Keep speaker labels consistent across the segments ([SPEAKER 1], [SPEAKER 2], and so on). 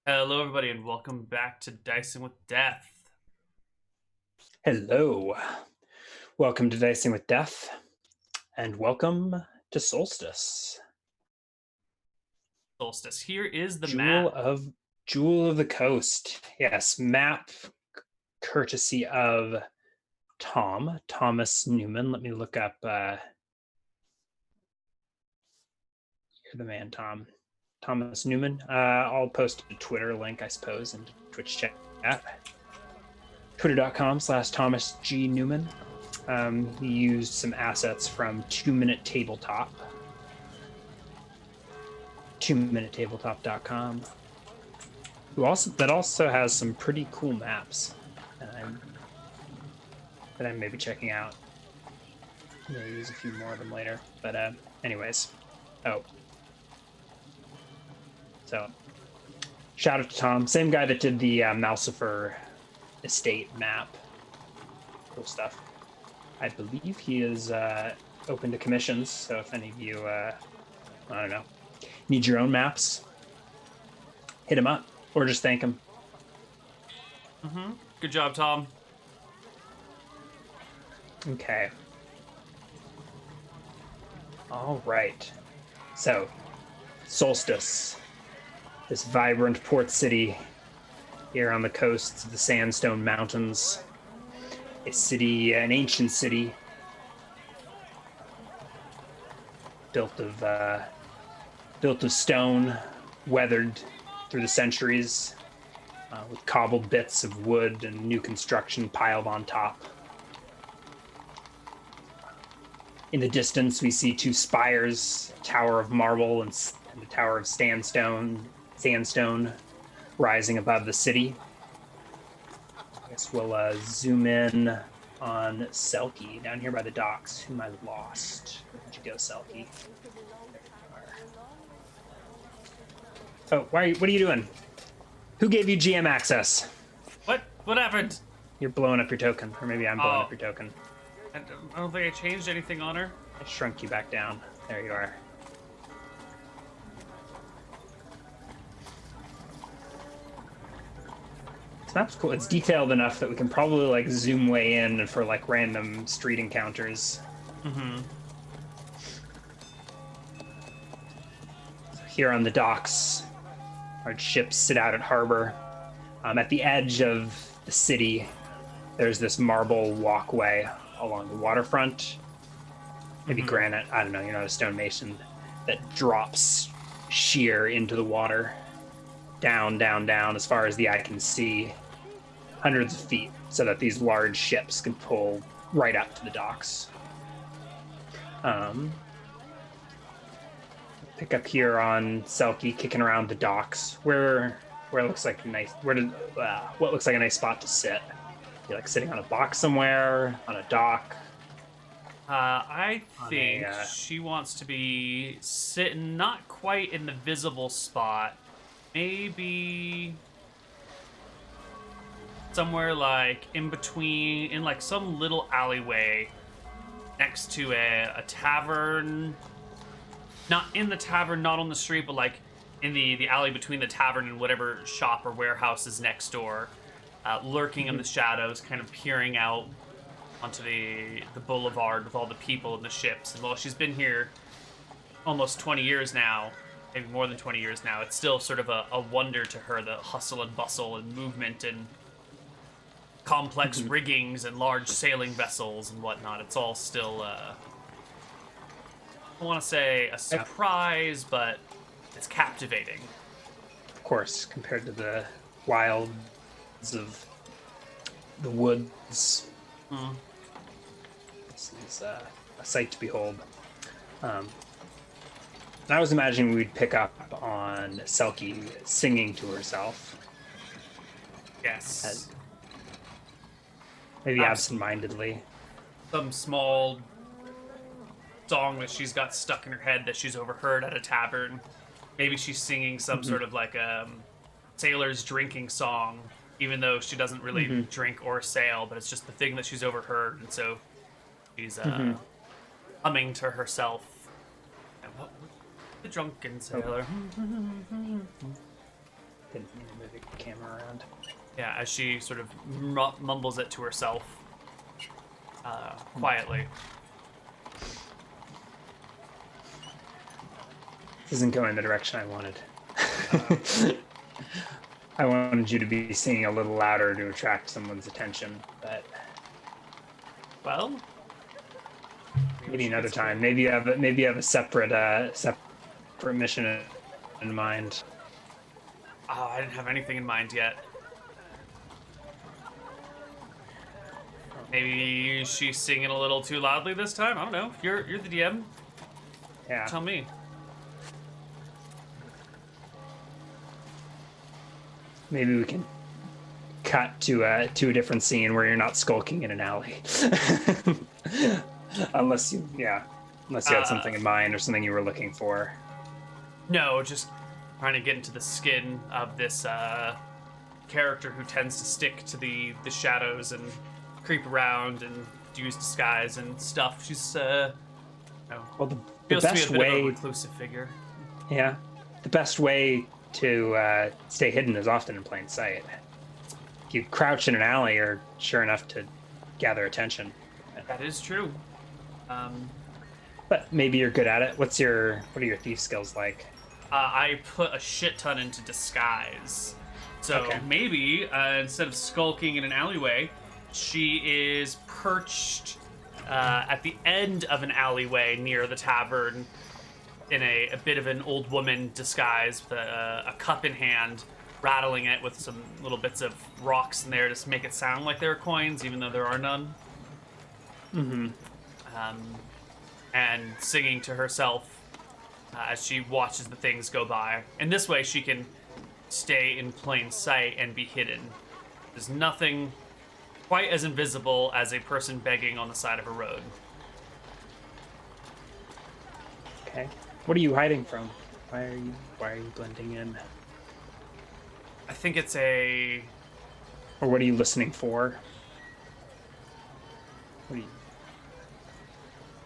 [SPEAKER 1] Hello, everybody, and welcome back to Dicing with Death.
[SPEAKER 2] Hello. Welcome to Dicing with Death, and welcome to Solstice.
[SPEAKER 1] Solstice. Here is the
[SPEAKER 2] Jewel
[SPEAKER 1] map.
[SPEAKER 2] of Jewel of the Coast. Yes, map courtesy of Thomas Newman. Let me look up you're the man, Thomas Newman. I'll post a Twitter link, I suppose, and Twitch chat. Twitter.com/Thomas G. Newman. He used some assets from 2-Minute Tabletop. 2minutetabletop.com. That also has some pretty cool maps that I'm maybe checking out. Maybe use a few more of them later. But anyways. So shout out to Tom. Same guy that did the Malsifer estate map. Cool stuff. I believe he is open to commissions, so if any of you I don't know, need your own maps, hit him up or just thank him.
[SPEAKER 1] Good job, Tom.
[SPEAKER 2] Okay. All right. So, Solstice, this vibrant port city here on the coasts of the Sandstone Mountains. An ancient city built of stone, weathered through the centuries, with cobbled bits of wood and new construction piled on top. In the distance, we see two spires, a tower of marble and a tower of sandstone rising above the city. I guess we'll zoom in on Selkie down here by the docks, whom I lost. Where did you go, Selkie? Oh, what are you doing? Who gave you GM access?
[SPEAKER 1] What happened?
[SPEAKER 2] You're blowing up your token, or maybe I'm blowing up your token.
[SPEAKER 1] I don't think I changed anything on her.
[SPEAKER 2] I shrunk you back down. There you are. This map's cool. It's detailed enough that we can probably like zoom way in for like random street encounters. So here on the docks, our ships sit out at harbor. At the edge of the city, there's this marble walkway along the waterfront. Maybe granite, I don't know, you're not a stonemason, that drops sheer into the water. Down, down, down, as far as the eye can see. Hundreds of feet, so that these large ships can pull right up to the docks. Pick up here on Selkie, kicking around the docks, where it looks like a nice, what looks like a nice spot to sit. You're like sitting on a box somewhere, on a dock.
[SPEAKER 1] I think she wants to be sitting not quite in the visible spot. Maybe somewhere like in between, in like some little alleyway next to a tavern. Not in the tavern, not on the street, but like in the alley between the tavern and whatever shop or warehouse is next door. Lurking in the shadows, kind of peering out onto the boulevard with all the people and the ships. And while she's been here almost 20 years now, maybe more than 20 years now, it's still sort of a wonder to her, the hustle and bustle and movement and complex riggings and large sailing vessels and whatnot. It's all still, I want to say a surprise, but it's captivating.
[SPEAKER 2] Of course, compared to the wilds of the woods. This is a sight to behold. I was imagining we'd pick up on Selkie singing to herself.
[SPEAKER 1] Yes.
[SPEAKER 2] Maybe absent-mindedly.
[SPEAKER 1] Some small song that she's got stuck in her head that she's overheard at a tavern. Maybe she's singing some sort of like a sailor's drinking song, even though she doesn't really drink or sail, but it's just the thing that she's overheard, and so she's humming to herself. And what the drunken sailor.
[SPEAKER 2] Didn't mean to move the camera around.
[SPEAKER 1] Yeah, as she sort of mumbles it to herself quietly.
[SPEAKER 2] This isn't going the direction I wanted. I wanted you to be singing a little louder to attract someone's attention, but
[SPEAKER 1] Well,
[SPEAKER 2] maybe another time. Maybe you have a separate mission in mind.
[SPEAKER 1] Oh, I didn't have anything in mind yet. Maybe she's singing a little too loudly this time. I don't know. You're the DM.
[SPEAKER 2] Yeah.
[SPEAKER 1] Tell me.
[SPEAKER 2] Maybe we can cut to a different scene where you're not skulking in an alley. unless you had something in mind or something you were looking for.
[SPEAKER 1] No, just trying to get into the skin of this character who tends to stick to the shadows and creep around and use disguise and stuff. She's
[SPEAKER 2] Well, the
[SPEAKER 1] feels to
[SPEAKER 2] best
[SPEAKER 1] be a bit of a
[SPEAKER 2] way,
[SPEAKER 1] reclusive figure.
[SPEAKER 2] yeah, the best way to stay hidden is often in plain sight. If you crouch in an alley, you're sure enough to gather attention.
[SPEAKER 1] That is true.
[SPEAKER 2] But maybe you're good at it. What are your thief skills like?
[SPEAKER 1] I put a shit ton into disguise. So
[SPEAKER 2] Okay.
[SPEAKER 1] maybe instead of skulking in an alleyway, she is perched at the end of an alleyway near the tavern in a bit of an old woman disguise with a cup in hand, rattling it with some little bits of rocks in there to make it sound like there are coins, even though there are none.
[SPEAKER 2] Mm-hmm.
[SPEAKER 1] And singing to herself as she watches the things go by. And this way she can stay in plain sight and be hidden. There's nothing quite as invisible as a person begging on the side of a road.
[SPEAKER 2] Okay. What are you hiding from? Why are you blending in?
[SPEAKER 1] I think it's
[SPEAKER 2] Or what are you listening for?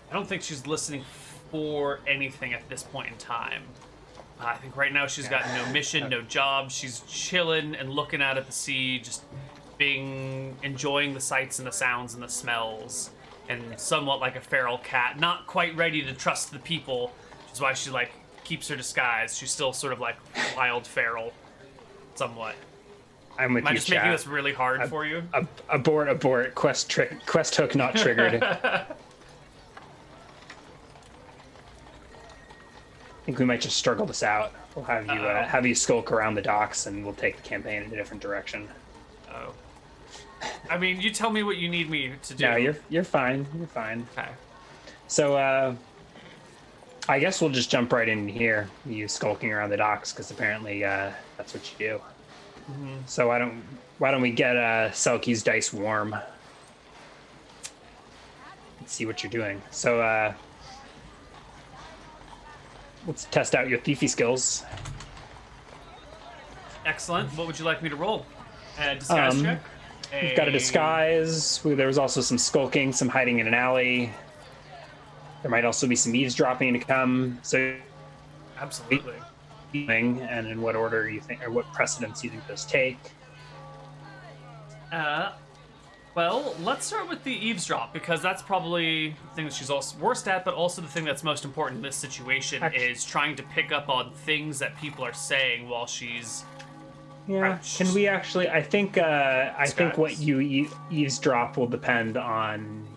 [SPEAKER 1] I don't think she's listening for anything at this point in time. I think right now she's got no mission, no job. She's chilling and looking out at the sea, just enjoying the sights and the sounds and the smells, and somewhat like a feral cat, not quite ready to trust the people, which is why she keeps her disguise. She's still sort of like wild feral, somewhat.
[SPEAKER 2] I'm with
[SPEAKER 1] Am I
[SPEAKER 2] you,
[SPEAKER 1] just making
[SPEAKER 2] chat.
[SPEAKER 1] this really hard for you?
[SPEAKER 2] Abort. Quest hook not triggered. I think we might just struggle this out. We'll have you skulk around the docks, and we'll take the campaign in a different direction.
[SPEAKER 1] Oh. I mean, you tell me what you need me to do.
[SPEAKER 2] No, you're fine. You're fine.
[SPEAKER 1] Okay.
[SPEAKER 2] So, I guess we'll just jump right in here. You skulking around the docks, because apparently that's what you do.
[SPEAKER 1] Mm-hmm.
[SPEAKER 2] So why don't we get Selkie's dice warm? Let's see what you're doing. So, let's test out your thiefy skills.
[SPEAKER 1] Excellent. What would you like me to roll? A disguise check?
[SPEAKER 2] We've got a disguise. There was also some skulking, some hiding in an alley. There might also be some eavesdropping to come. So,
[SPEAKER 1] Absolutely.
[SPEAKER 2] and in what order you think, or what precedence you think those take?
[SPEAKER 1] Well, let's start with the eavesdrop, because that's probably the thing that she's also worst at, but also the thing that's most important in this situation is trying to pick up on things that people are saying while she's...
[SPEAKER 2] Yeah. Can we actually? I think what you eavesdrop will depend on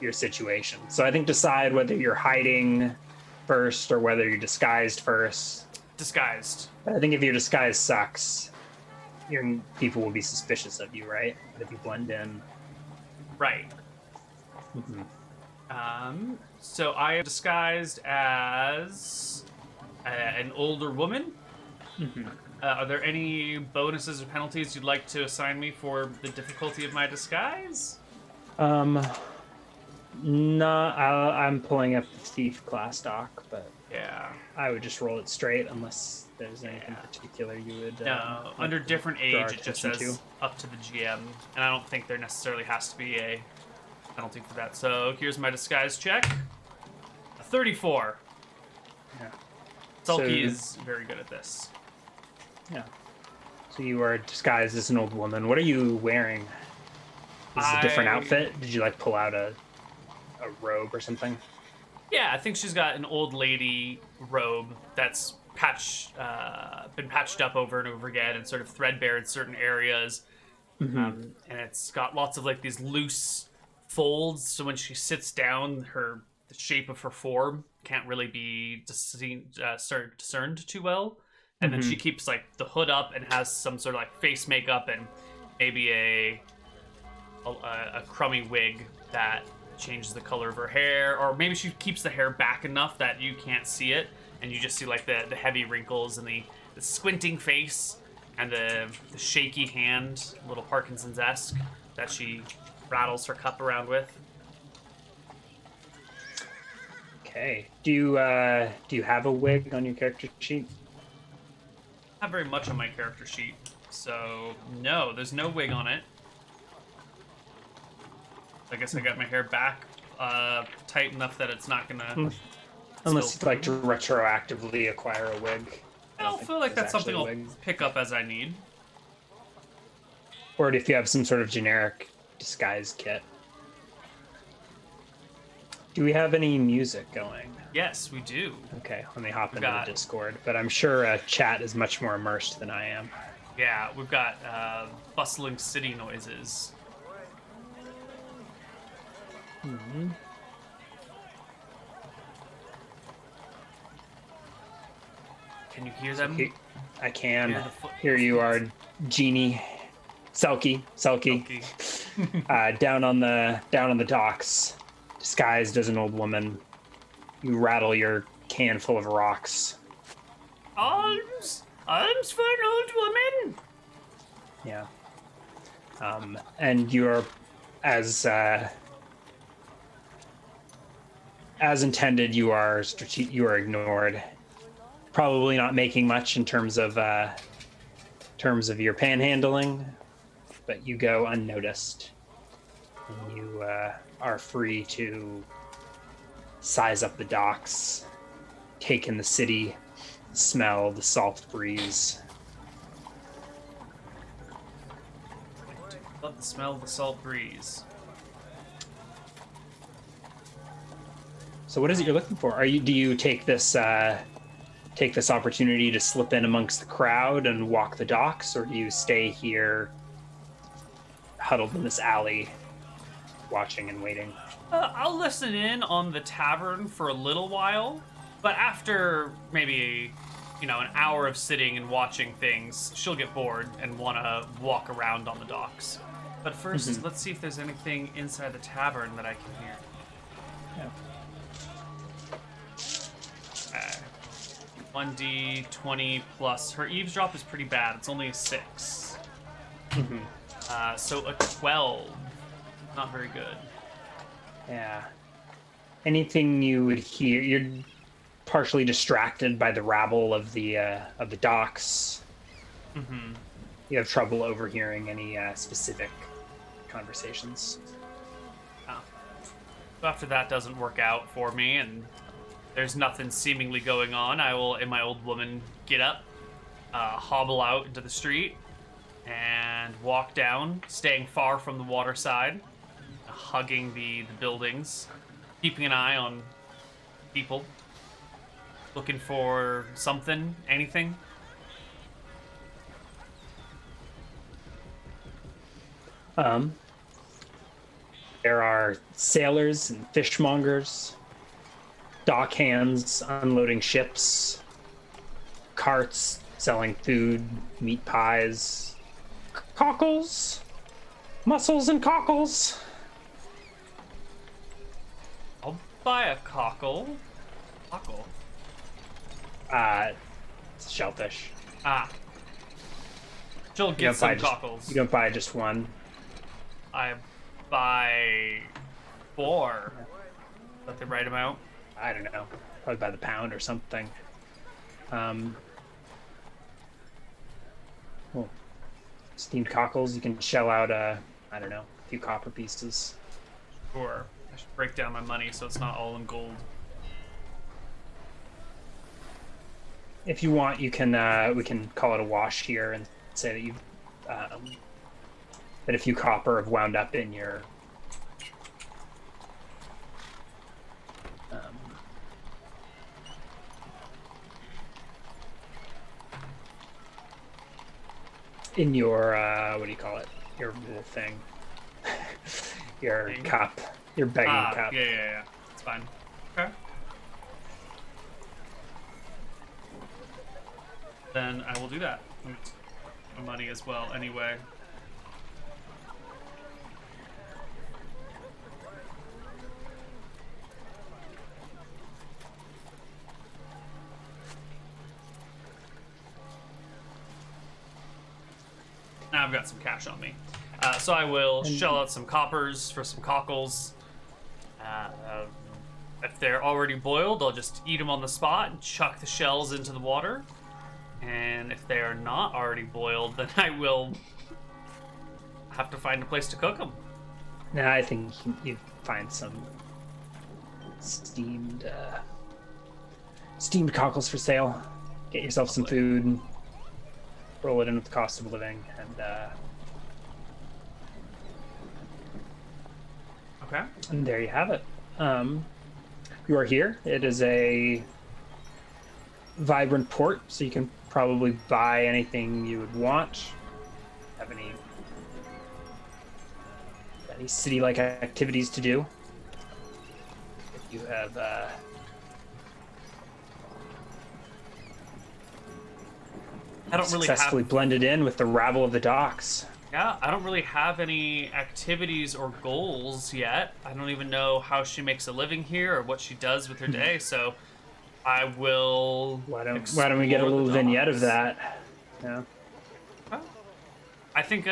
[SPEAKER 2] your situation. So I think decide whether you're hiding first or whether you're disguised first.
[SPEAKER 1] Disguised.
[SPEAKER 2] But I think if your disguise sucks, people will be suspicious of you, right? But if you blend in,
[SPEAKER 1] right?
[SPEAKER 2] Mm-hmm.
[SPEAKER 1] So I am disguised as an older woman.
[SPEAKER 2] Mm-hmm.
[SPEAKER 1] Are there any bonuses or penalties you'd like to assign me for the difficulty of my disguise?
[SPEAKER 2] No, I'm pulling up the thief class doc, but
[SPEAKER 1] Yeah.
[SPEAKER 2] I would just roll it straight unless there's anything particular you would.
[SPEAKER 1] No, under different age, it just says
[SPEAKER 2] to.
[SPEAKER 1] up to the GM, and I don't think there necessarily has to be a penalty for that. So here's my disguise check. A 34.
[SPEAKER 2] Yeah.
[SPEAKER 1] Sulky
[SPEAKER 2] So-
[SPEAKER 1] is very good at this.
[SPEAKER 2] Yeah. So you are disguised as an old woman. What are you wearing? Is this a different outfit? Did you like pull out a robe or something?
[SPEAKER 1] Yeah, I think she's got an old lady robe that's been patched up over and over again and sort of threadbare in certain areas. And it's got lots of like these loose folds, so when she sits down, the shape of her form can't really be discerned too well. And then she keeps like the hood up and has some sort of like face makeup and maybe a crummy wig that changes the color of her hair, or maybe she keeps the hair back enough that you can't see it and you just see like the heavy wrinkles and the squinting face and the shaky hand, a little Parkinson's-esque, that she rattles her cup around with.
[SPEAKER 2] Okay. Do you have a wig on your character sheet?
[SPEAKER 1] Not very much on my character sheet, so no, there's no wig on it. I guess I got my hair back tight enough that it's not gonna.
[SPEAKER 2] Unless you'd like to retroactively acquire a wig.
[SPEAKER 1] I don't feel like that's something I'll pick up as I need.
[SPEAKER 2] Or if you have some sort of generic disguise kit. Do we have any music going?
[SPEAKER 1] Yes, we do.
[SPEAKER 2] Okay, let me hop into the Discord. But I'm sure chat is much more immersed than I am.
[SPEAKER 1] Yeah, we've got bustling city noises. Can you hear them?
[SPEAKER 2] I can. Here you are, Genie. Selkie. Down on the docks, disguised as an old woman. You rattle your can full of rocks.
[SPEAKER 1] Arms for an old woman.
[SPEAKER 2] Yeah. And you're as intended. You are ignored. Probably not making much in terms of your panhandling, but you go unnoticed. And you are free to size up the docks, take in the city, smell the salt breeze.
[SPEAKER 1] Love the smell of the salt breeze.
[SPEAKER 2] So what is it you're looking for? Do you take this opportunity to slip in amongst the crowd and walk the docks, or do you stay here huddled in this alley watching and waiting?
[SPEAKER 1] I'll listen in on the tavern for a little while, but after maybe an hour of sitting and watching things, she'll get bored and want to walk around on the docks. But first, let's see if there's anything inside the tavern that I can hear.
[SPEAKER 2] Yeah.
[SPEAKER 1] 1d20 plus. Her eavesdrop is pretty bad. It's only a 6. So a 12. Not very good.
[SPEAKER 2] Yeah. Anything you would hear, you're partially distracted by the rabble of the docks. You have trouble overhearing any specific conversations.
[SPEAKER 1] Oh. So after that doesn't work out for me and there's nothing seemingly going on, I will, in my old woman, get up, hobble out into the street, and walk down, staying far from the water side, hugging the buildings, keeping an eye on people, looking for something, anything.
[SPEAKER 2] There are sailors and fishmongers, dock hands unloading ships, carts selling food, meat pies, cockles, mussels and cockles.
[SPEAKER 1] I'll buy a cockle. Cockle?
[SPEAKER 2] It's shellfish.
[SPEAKER 1] Ah. She'll get some cockles.
[SPEAKER 2] You don't buy just one.
[SPEAKER 1] I buy 4. Is that the right amount?
[SPEAKER 2] I don't know. Probably by the pound or something. Steamed cockles, you can shell out a few copper pieces.
[SPEAKER 1] Sure. I should break down my money so it's not all in gold.
[SPEAKER 2] If you want, you can we can call it a wash here and say that you've that a few copper have wound up in your what do you call it? Your little thing. Your cup. Your begging cup.
[SPEAKER 1] Yeah. It's fine. Okay. Then I will do that. My money as well, anyway. Now I've got some cash on me. So I will shell out some coppers for some cockles. If they're already boiled, I'll just eat them on the spot and chuck the shells into the water. And if they are not already boiled, then I will have to find a place to cook them.
[SPEAKER 2] Now I think you find some steamed cockles for sale. Get yourself some food. Roll it in with the cost of living, and there you have it. You are here. It is a vibrant port, so you can probably buy anything you would want. Have any city-like activities to do? If you have
[SPEAKER 1] I don't really
[SPEAKER 2] successfully blended in with the rabble of the docks.
[SPEAKER 1] Yeah, I don't really have any activities or goals yet. I don't even know how she makes a living here or what she does with her day, so I will.
[SPEAKER 2] Why don't we get a little vignette of that? Yeah.
[SPEAKER 1] Well, I think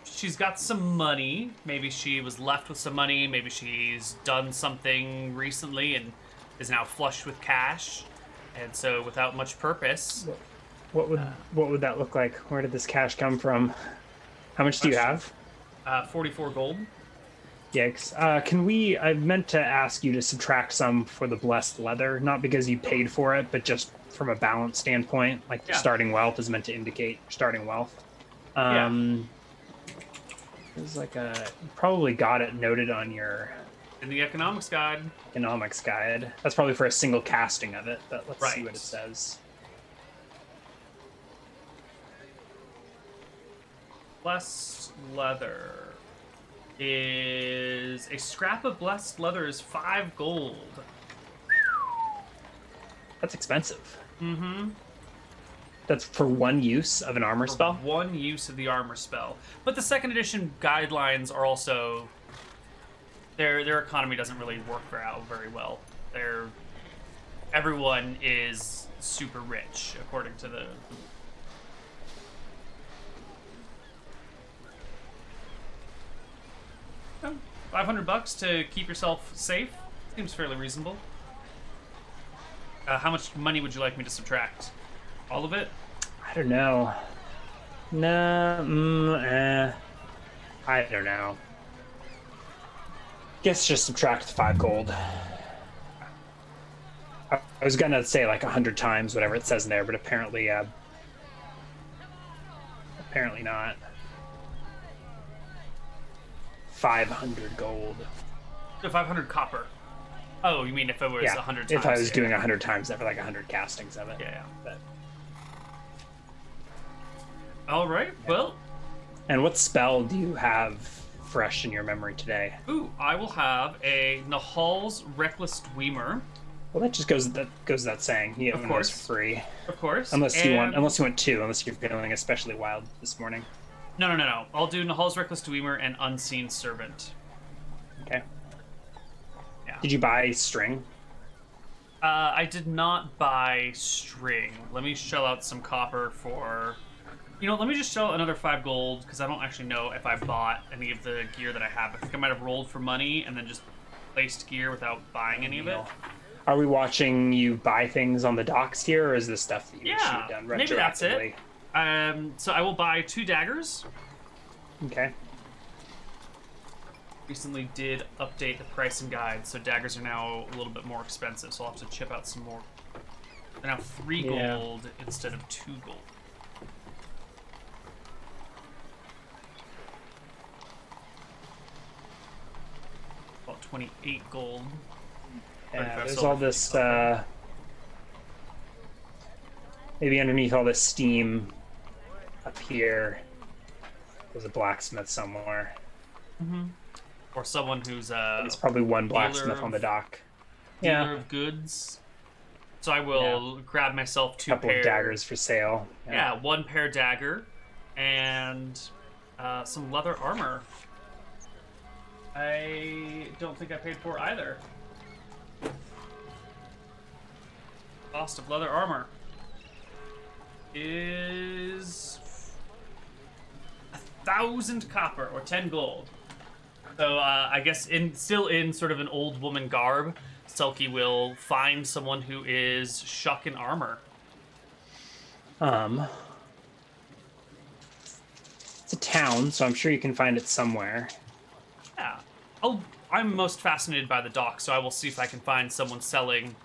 [SPEAKER 1] she's got some money. Maybe she was left with some money. Maybe she's done something recently and is now flush with cash, and so without much purpose.
[SPEAKER 2] What would that look like? Where did this cash come from? How much do you have?
[SPEAKER 1] 44 gold.
[SPEAKER 2] Yikes. I meant to ask you to subtract some for the blessed leather, not because you paid for it, but just from a balance standpoint. Like, your starting wealth is meant to indicate your starting wealth. It's like you probably got it noted on your...
[SPEAKER 1] In the economics guide.
[SPEAKER 2] Economics guide. That's probably for a single casting of it, but let's see what it says.
[SPEAKER 1] Blessed leather is a scrap of blessed leather is 5 gold.
[SPEAKER 2] That's expensive.
[SPEAKER 1] Mm-hmm.
[SPEAKER 2] That's for one use of an armor spell?
[SPEAKER 1] One use of the armor spell. But the second edition guidelines are also their economy doesn't really work out very well. Everyone is super rich according to the 500 bucks to keep yourself safe seems fairly reasonable. How much money would you like me to subtract? All of it?
[SPEAKER 2] I don't know. I don't know. Guess just subtract 5 gold. I was gonna say like 100 times whatever it says in there, but apparently not. 500 gold.
[SPEAKER 1] 500 copper. Oh, you mean if it was 100 times?
[SPEAKER 2] If I was doing 100 times that for like 100 castings of it.
[SPEAKER 1] Yeah.
[SPEAKER 2] But...
[SPEAKER 1] All right. Yeah. Well.
[SPEAKER 2] And what spell do you have fresh in your memory today?
[SPEAKER 1] Ooh, I will have a Nahal's Reckless Dwemer.
[SPEAKER 2] Well, that just goes without saying. You know, of course, free.
[SPEAKER 1] Of course.
[SPEAKER 2] Unless you want 2, unless you're feeling especially wild this morning.
[SPEAKER 1] No. I'll do Nahal's Reckless Dwemer and Unseen Servant.
[SPEAKER 2] Okay.
[SPEAKER 1] Yeah.
[SPEAKER 2] Did you buy string?
[SPEAKER 1] I did not buy string. Let me shell out some copper for... let me just shell another 5 gold, because I don't actually know if I bought any of the gear that I have. I think I might have rolled for money and then just placed gear without buying any of it.
[SPEAKER 2] Are we watching you buy things on the docks here, or is this stuff that you have done retroactively?
[SPEAKER 1] Maybe that's it. So I will buy 2 daggers.
[SPEAKER 2] Okay.
[SPEAKER 1] Recently did update the pricing guide, so daggers are now a little bit more expensive, so I'll have to chip out some more They're now 3 gold instead of 2 gold. About 28 gold.
[SPEAKER 2] Yeah, there's all this, maybe underneath all this steam up here, there's a blacksmith somewhere.
[SPEAKER 1] Or someone who's
[SPEAKER 2] There's probably one blacksmith on the dock.
[SPEAKER 1] Dealer of goods. So I will grab myself 2
[SPEAKER 2] couple of daggers for sale.
[SPEAKER 1] Yeah, 1 pair dagger and some leather armor. I don't think I paid for either. Cost of leather armor is 1,000 copper or 10 gold. So I guess still in sort of an old woman garb, Selkie will find someone who is shuck in armor.
[SPEAKER 2] It's a town, so I'm sure you can find it somewhere.
[SPEAKER 1] Yeah. I'm most fascinated by the dock, so I will see if I can find someone selling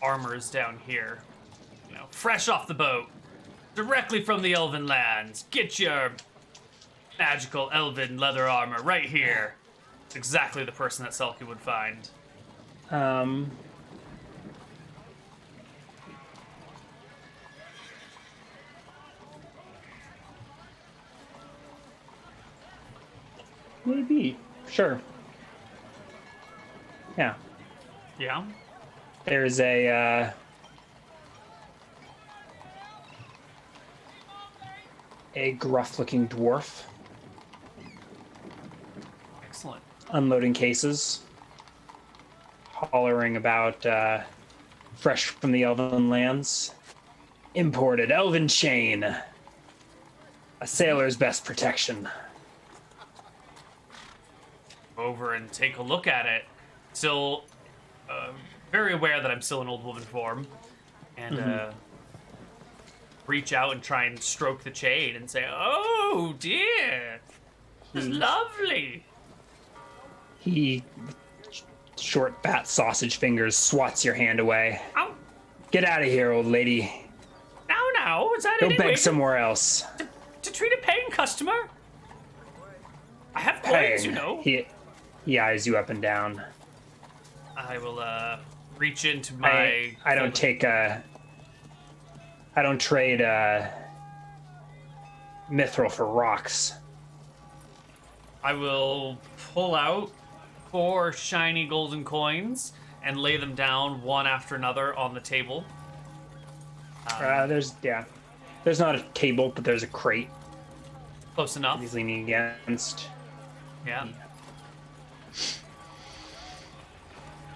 [SPEAKER 1] armors down here. You know, fresh off the boat, directly from the Elven lands. Get your magical Elven leather armor right here. It's exactly the person that Selkie would find.
[SPEAKER 2] Maybe. Sure. Yeah.
[SPEAKER 1] Yeah?
[SPEAKER 2] There's a gruff-looking dwarf
[SPEAKER 1] Excellent.
[SPEAKER 2] unloading cases, hollering about fresh from the Elven lands, imported Elven chain, a sailor's best protection.
[SPEAKER 1] Over and take a look at it. Still very aware that I'm still in old woman form. And reach out and try and stroke the chain and say, "Oh dear, this is lovely."
[SPEAKER 2] He, short, fat sausage fingers, swats your hand away.
[SPEAKER 1] Ow.
[SPEAKER 2] Get out of here, old lady.
[SPEAKER 1] Now, is that
[SPEAKER 2] Go
[SPEAKER 1] any
[SPEAKER 2] beg
[SPEAKER 1] way
[SPEAKER 2] somewhere else.
[SPEAKER 1] to treat a paying customer? I have coins, you know.
[SPEAKER 2] He eyes you up and down.
[SPEAKER 1] I will reach into my.
[SPEAKER 2] I don't take I don't trade mithril for rocks.
[SPEAKER 1] I will pull out 4 shiny golden coins and lay them down one after another on the table.
[SPEAKER 2] There's not a table, but there's a crate
[SPEAKER 1] Close enough.
[SPEAKER 2] he's leaning against.
[SPEAKER 1] Yeah.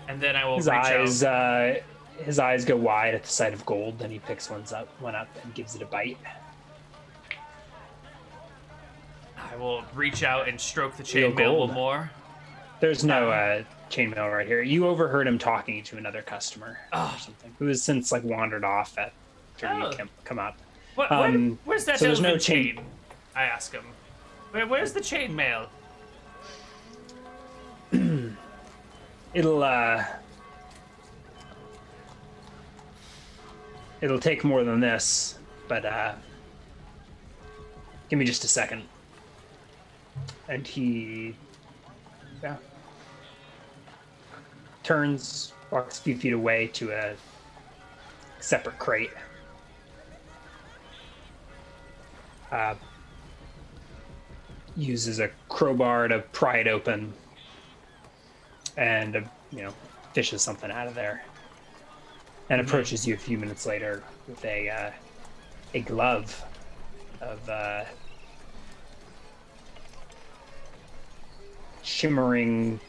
[SPEAKER 1] And then I will
[SPEAKER 2] His
[SPEAKER 1] reach out.
[SPEAKER 2] his eyes go wide at the sight of gold, and he picks one up and gives it a bite.
[SPEAKER 1] I will reach out and stroke the
[SPEAKER 2] Real
[SPEAKER 1] chainmail a little
[SPEAKER 2] gold.
[SPEAKER 1] more.
[SPEAKER 2] There's no chainmail right here. You overheard him talking to another customer or something, who has since wandered off after you come up.
[SPEAKER 1] Where's that
[SPEAKER 2] so there's
[SPEAKER 1] Elven
[SPEAKER 2] no
[SPEAKER 1] chain? I ask him. Where's the chainmail?
[SPEAKER 2] It'll take more than this, but give me just a second. And he turns, walks a few feet away to a separate crate. Uses a crowbar to pry it open and fishes something out of there, and approaches you a few minutes later with a glove of shimmering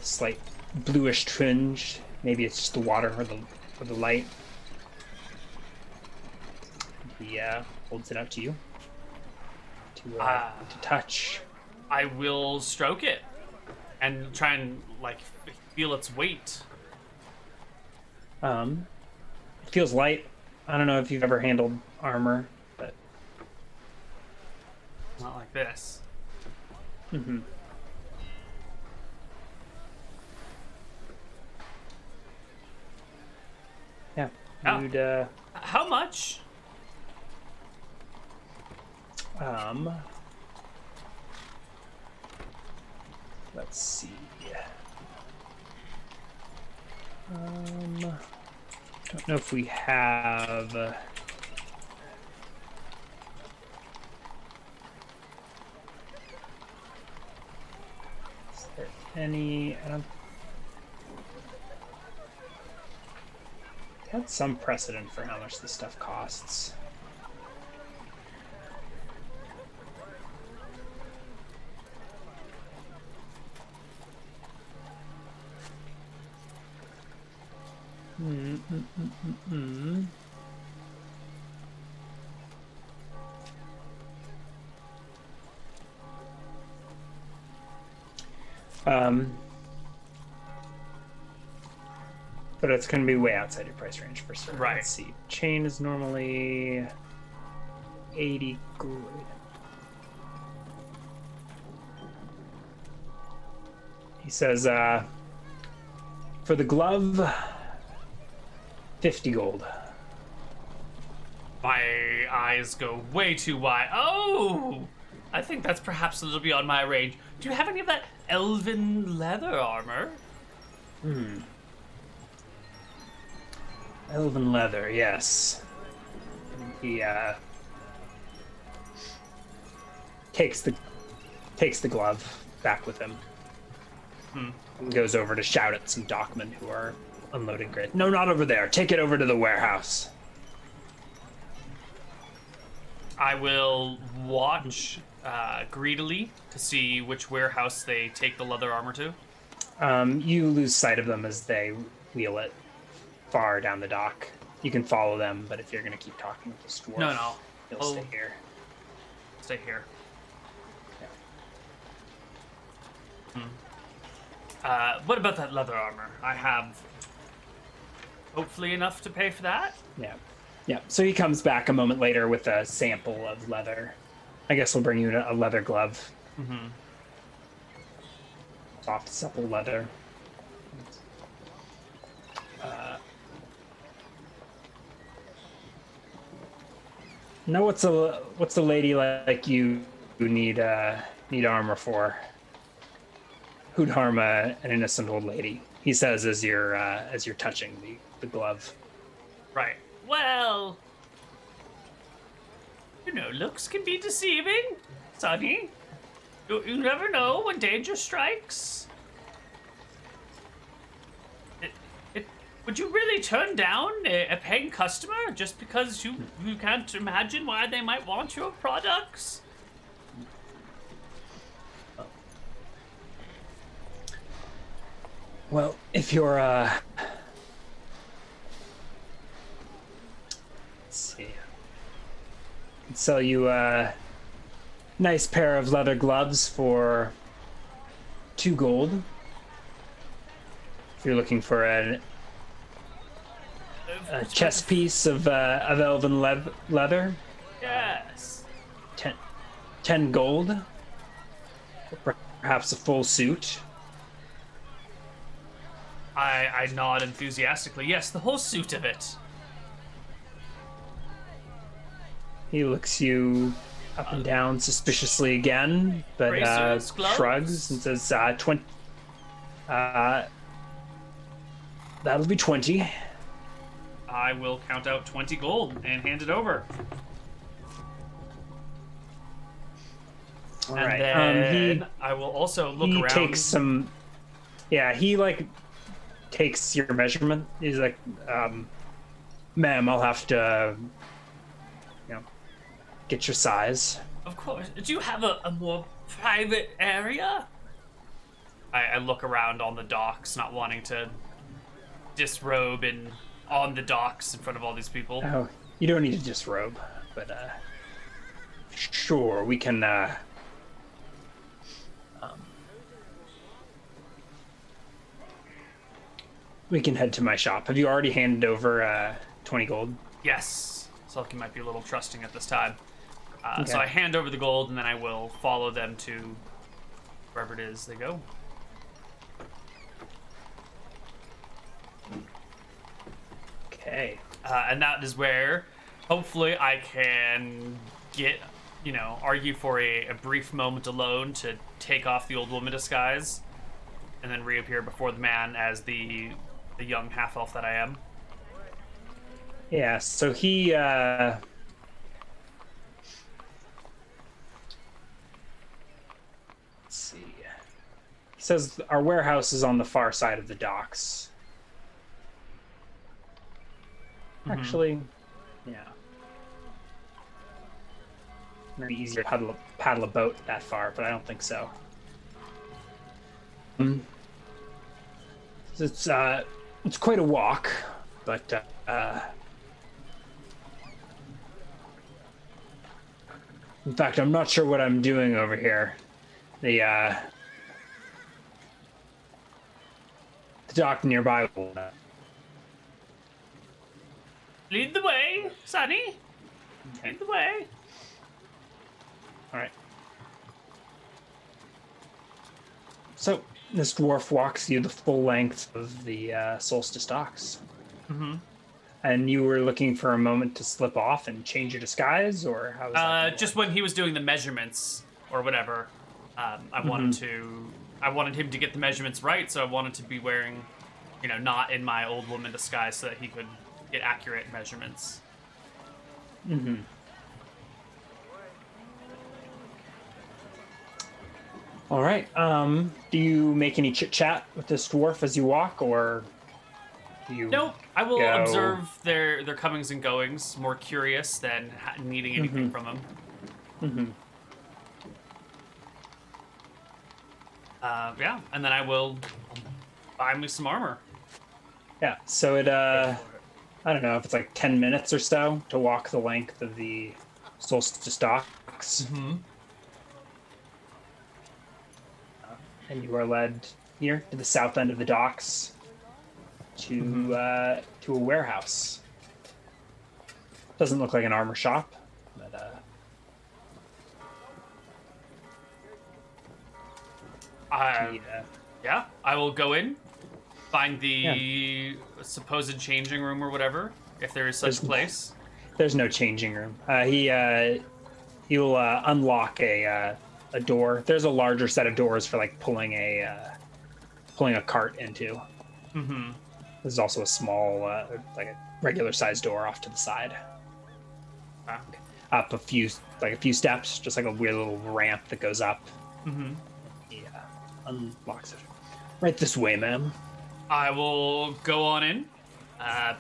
[SPEAKER 2] slight bluish tinge. Maybe it's just the water or the light. He holds it out to you to touch.
[SPEAKER 1] I will stroke it and try and feel its weight.
[SPEAKER 2] It feels light. I don't know if you've ever handled armor, but
[SPEAKER 1] Not like this.
[SPEAKER 2] Yeah.
[SPEAKER 1] Oh.
[SPEAKER 2] You'd,
[SPEAKER 1] How much?
[SPEAKER 2] Let's see. Don't know if we have. Is there any? I don't. Had some precedent for how much this stuff costs. But it's going to be way outside your price range for sure.
[SPEAKER 1] Right.
[SPEAKER 2] Let's see. Chain is normally 80 gold. He says, for the glove, 50 gold.
[SPEAKER 1] My eyes go way too wide. Oh! I think that's perhaps a little beyond my range. Do you have any of that elven leather armor?
[SPEAKER 2] Elven leather, yes. He takes the glove back with him. And goes over to shout at some dockmen who are unloading grid. No, not over there. Take it over to the warehouse.
[SPEAKER 1] I will watch greedily to see which warehouse they take the leather armor to.
[SPEAKER 2] You lose sight of them as they wheel it far down the dock. You can follow them, but if you're going to keep talking with the dwarf,
[SPEAKER 1] No.
[SPEAKER 2] you'll stay here.
[SPEAKER 1] Stay here. What about that leather armor? I have hopefully enough to pay for that.
[SPEAKER 2] Yeah. So he comes back a moment later with a sample of leather. I guess we'll bring you a leather glove. Soft, supple leather. Now, what's a lady like you who need armor for? Who'd harm an innocent old lady? He says as you're touching the glove.
[SPEAKER 1] Right. Well, looks can be deceiving, Sonny. You never know when danger strikes. Would you really turn down a paying customer just because you can't imagine why they might want your products?
[SPEAKER 2] Well, if you're let's see. I can sell you a nice pair of leather gloves for 2 gold. If you're looking for a chest piece of elven leather,
[SPEAKER 1] Yes.
[SPEAKER 2] 10 gold. Or perhaps a full suit.
[SPEAKER 1] I nod enthusiastically. Yes, the whole suit of it.
[SPEAKER 2] He looks you up and down suspiciously again, but
[SPEAKER 1] bracers, gloves?
[SPEAKER 2] shrugs and says, 20. That'll be 20.
[SPEAKER 1] I will count out 20 gold and hand it over.
[SPEAKER 2] All
[SPEAKER 1] and
[SPEAKER 2] right.
[SPEAKER 1] then I will also look
[SPEAKER 2] he
[SPEAKER 1] around.
[SPEAKER 2] Takes some. Yeah, he takes your measurement. He's like, ma'am, I'll have to, get your size.
[SPEAKER 1] Of course. Do you have a more private area? I look around on the docks, not wanting to disrobe on the docks in front of all these people.
[SPEAKER 2] Oh, you don't need to disrobe, but sure, we can. We can head to my shop. Have you already handed over 20 gold?
[SPEAKER 1] Yes. Sulky might be a little trusting at this time.
[SPEAKER 2] Okay.
[SPEAKER 1] So I hand over the gold, and then I will follow them to wherever it is they go.
[SPEAKER 2] Okay.
[SPEAKER 1] And that is where, hopefully, I can get, argue for a brief moment alone to take off the old woman disguise, and then reappear before the man as the young half elf that I am.
[SPEAKER 2] Yeah. So he. Let's see. He says our warehouse is on the far side of the docks. Actually, yeah. Maybe easier to paddle a boat that far, but I don't think so. It's quite a walk, but in fact, I'm not sure what I'm doing over here. The dock nearby will know.
[SPEAKER 1] Lead the way, Sonny.
[SPEAKER 2] Okay.
[SPEAKER 1] Lead the way.
[SPEAKER 2] All right. So this dwarf walks you the full length of the Solstice docks.
[SPEAKER 1] Mm-hmm.
[SPEAKER 2] And you were looking for a moment to slip off and change your disguise, or how was that?
[SPEAKER 1] Just when he was doing the measurements or whatever, I wanted him to get the measurements right, so I wanted to be wearing, not in my old woman disguise, so that he could get accurate measurements.
[SPEAKER 2] Mm-hmm. All right. Do you make any chit chat with this dwarf as you walk, or do you?
[SPEAKER 1] Nope. I will
[SPEAKER 2] go...
[SPEAKER 1] observe their comings and goings, more curious than needing anything from him.
[SPEAKER 2] Mm-hmm.
[SPEAKER 1] Yeah, and then I will buy me some armor.
[SPEAKER 2] Yeah. So it I don't know if it's like 10 minutes or so to walk the length of the Solstice docks.
[SPEAKER 1] Mm-hmm.
[SPEAKER 2] And you are led here to the south end of the docks to a warehouse. Doesn't look like an armor shop, but
[SPEAKER 1] yeah, I will go in, find the supposed changing room or whatever, if there is such a place.
[SPEAKER 2] There's no changing room. He'll unlock a door. There's a larger set of doors for like pulling a cart into.
[SPEAKER 1] Mm-hmm.
[SPEAKER 2] There's also a small, like a regular sized door off to the side. Up a few steps, just like a weird little ramp that goes up.
[SPEAKER 1] Mm-hmm.
[SPEAKER 2] Yeah, unlocks it. Right this way, ma'am.
[SPEAKER 1] I will go on in,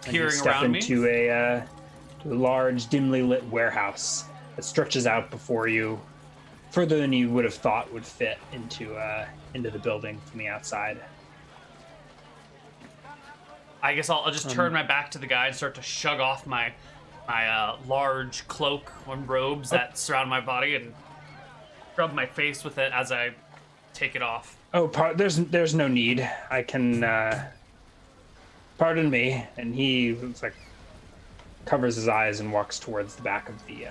[SPEAKER 1] peering
[SPEAKER 2] step
[SPEAKER 1] around me.
[SPEAKER 2] into a large, dimly lit warehouse that stretches out before you, further than you would have thought would fit into the building from the outside.
[SPEAKER 1] I guess I'll just turn my back to the guy and start to shug off my large cloak and robes that surround my body and rub my face with it as I take it off.
[SPEAKER 2] Oh, there's no need. I can. Pardon me. And he looks like covers his eyes and walks towards the back of the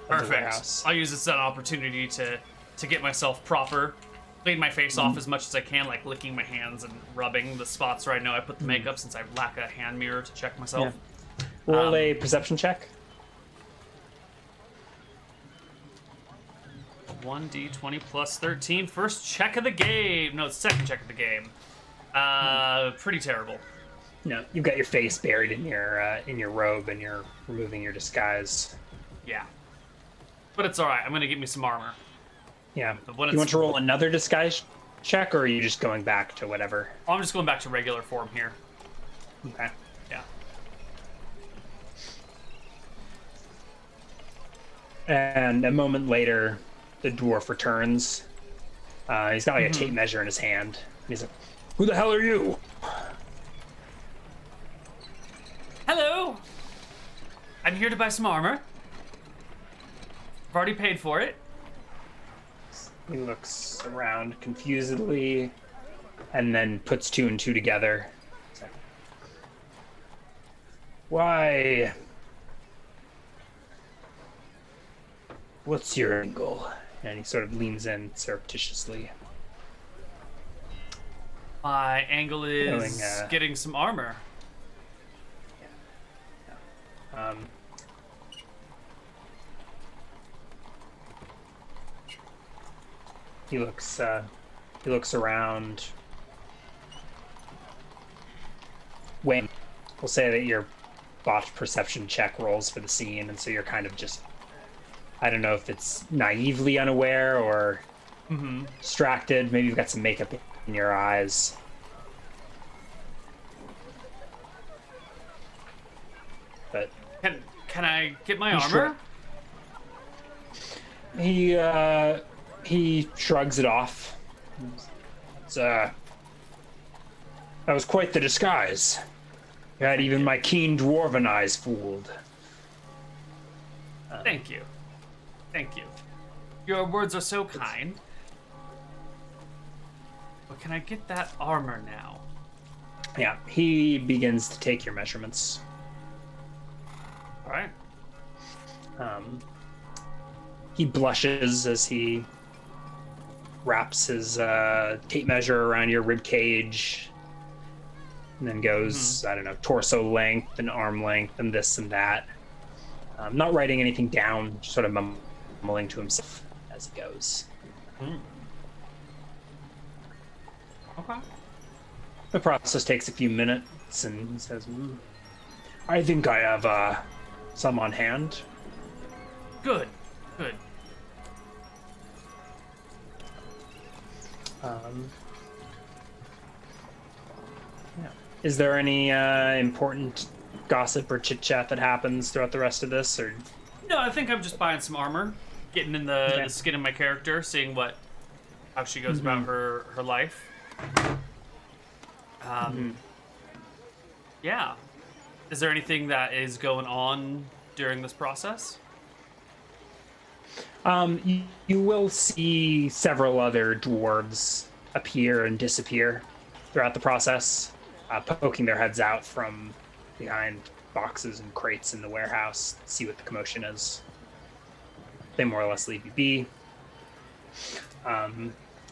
[SPEAKER 2] warehouse.
[SPEAKER 1] I'll use this as an opportunity to get myself proper, clean my face off as much as I can, like licking my hands and rubbing the spots where I know I put the makeup, since I lack a hand mirror to check myself.
[SPEAKER 2] Yeah. Roll a perception check.
[SPEAKER 1] 1d20 plus 13. First check of the game. No, second check of the game. Pretty terrible.
[SPEAKER 2] No, you've got your face buried in your robe, and you're removing your disguise.
[SPEAKER 1] Yeah, but it's all right. I'm gonna get me some armor.
[SPEAKER 2] Yeah. Do you want to roll another disguise check, or are you just going back to whatever?
[SPEAKER 1] I'm just going back to regular form here.
[SPEAKER 2] Okay.
[SPEAKER 1] Yeah.
[SPEAKER 2] And a moment later, the dwarf returns. He's got like a tape measure in his hand. He's like, "Who the hell are you?"
[SPEAKER 1] Hello. I'm here to buy some armor. I've already paid for it.
[SPEAKER 2] He looks around confusedly, and then puts two and two together. Like, why? What's your angle? And he sort of leans in surreptitiously.
[SPEAKER 1] My angle is getting some armor.
[SPEAKER 2] Um, he looks around. Wayne, we'll say that your botched perception check rolls for the scene, and so you're kind of just, I don't know if it's naively unaware or distracted. Maybe you've got some makeup in your eyes. But
[SPEAKER 1] can I get my armor?
[SPEAKER 2] He shrugs it off. That was quite the disguise. You had even my keen dwarven eyes fooled.
[SPEAKER 1] Thank you. Thank you. Your words are so kind. But can I get that armor now?
[SPEAKER 2] Yeah, he begins to take your measurements.
[SPEAKER 1] All right.
[SPEAKER 2] He blushes as he wraps his tape measure around your rib cage, and then goes, I don't know, torso length and arm length and this and that. Not writing anything down, just sort of mumbling to himself as he goes.
[SPEAKER 1] Okay.
[SPEAKER 2] The process takes a few minutes, and he says, I think I have some on hand.
[SPEAKER 1] Good. Good.
[SPEAKER 2] Yeah. Is there any important gossip or chit chat that happens throughout the rest of this, or?
[SPEAKER 1] No, I think I'm just buying some armor, getting in the skin of my character, seeing how she goes about her life. Yeah. Is there anything that is going on during this process?
[SPEAKER 2] You will see several other dwarves appear and disappear throughout the process, poking their heads out from behind boxes and crates in the warehouse, see what the commotion is. They more or less leave you be.